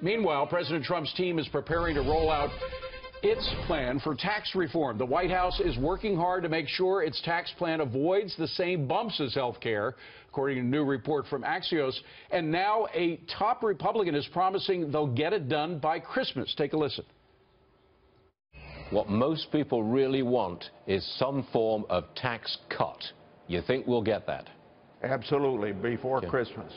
Meanwhile, President Trump's team is preparing to roll out its plan for tax reform. The White House is working hard to make sure its tax plan avoids the same bumps as health care, according to a new report from Axios. And now a top Republican is promising they'll get it done by Christmas. Take a listen. What most people really want is some form of tax cut. You think we'll get that? Absolutely, before Christmas.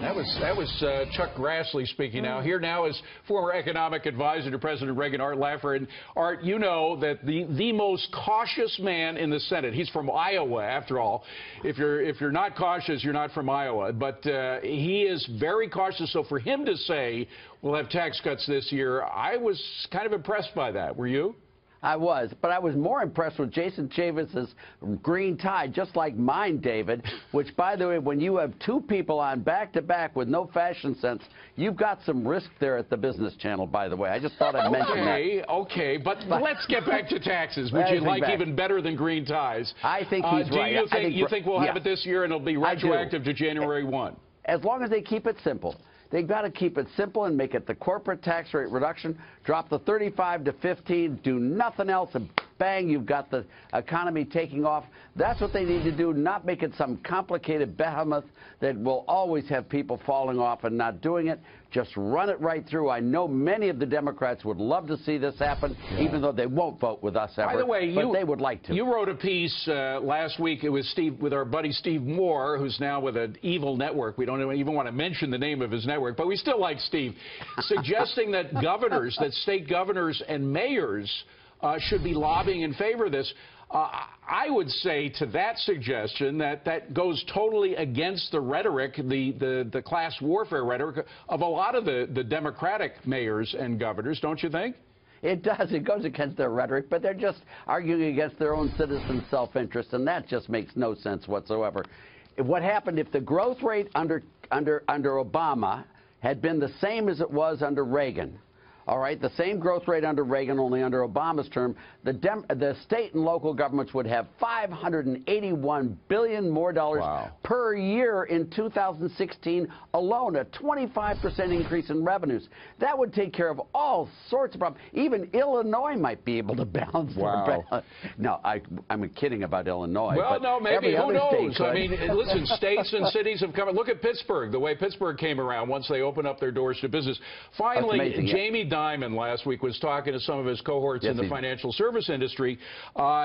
That was Chuck Grassley speaking now. Here now is former economic advisor to President Reagan, Art Laffer. And Art, you know that the most cautious man in the Senate, he's from Iowa, after all. If you're not cautious, you're not from Iowa. But he is very cautious. So for him to say we'll have tax cuts this year, I was kind of impressed by that. Were you? I was, but I was more impressed with Jason Chaffetz's green tie, just like mine, David, which, by the way, when you have two people on back-to-back with no fashion sense, you've got some risk there at the Business Channel, by the way. I just thought I'd mention that. Okay, but let's get back to taxes, which you like even better than green ties. I think he's right. Do you think we'll have it this year and it'll be retroactive to January 1? As long as they keep it simple. They've got to keep it simple and make it the corporate tax rate reduction, drop the 35 to 15, do nothing else, and bang, you've got the economy taking off. That's what they need to do, not make it some complicated behemoth that will always have people falling off and not doing it. Just run it right through. I know many of the Democrats would love to see this happen, even though they won't vote with us ever. By the way, but they would like to. You wrote a piece last week. It was with our buddy Steve Moore, who's now with an evil network. We don't even want to mention the name of his network, but we still like Steve, suggesting that that state governors and mayors should be lobbying in favor of this. I would say to that suggestion that goes totally against the rhetoric, the class warfare rhetoric of a lot of the Democratic mayors and governors, don't you think? It does. It goes against their rhetoric, but they're just arguing against their own citizens' self-interest, and that just makes no sense whatsoever. What happened if the growth rate under Obama had been the same as it was under Reagan? All right, the same growth rate under Reagan, only under Obama's term, the state and local governments would have $581 billion more per year in 2016 alone, a 25% increase in revenues. That would take care of all sorts of problems. Even Illinois might be able to balance their balance. No, I'm kidding about Illinois. Well, no, maybe. Who knows? I mean, listen, states and cities have come. Look at Pittsburgh, the way Pittsburgh came around once they opened up their doors to business. Finally, Jamie Dimon last week was talking to some of his cohorts in the financial service industry.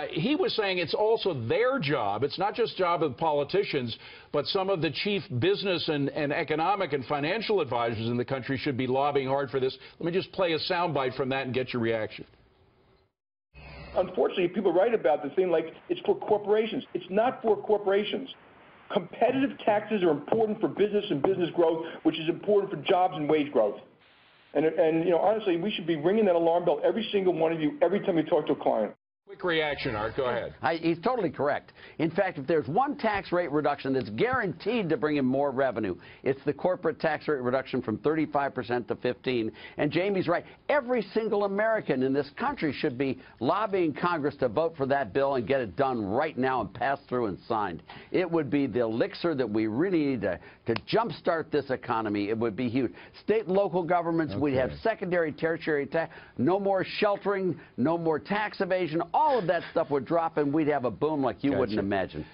He was saying it's also their job. It's not just job of politicians, but some of the chief business and economic and financial advisors in the country should be lobbying hard for this. Let me just play a soundbite from that and get your reaction. Unfortunately, people write about this thing like it's for corporations. It's not for corporations. Competitive taxes are important for business and business growth, which is important for jobs and wage growth. And you know, honestly, we should be ringing that alarm bell, every single one of you, every time you talk to a client. Quick reaction, Art. Go ahead. He's totally correct. In fact, if there's one tax rate reduction that's guaranteed to bring in more revenue, it's the corporate tax rate reduction from 35% to 15%. And Jamie's right. Every single American in this country should be lobbying Congress to vote for that bill and get it done right now and passed through and signed. It would be the elixir that we really need to jumpstart this economy. It would be huge. State and local governments, we'd have secondary, tertiary tax, no more sheltering, no more tax evasion. All of that stuff would drop, and we'd have a boom like you wouldn't imagine.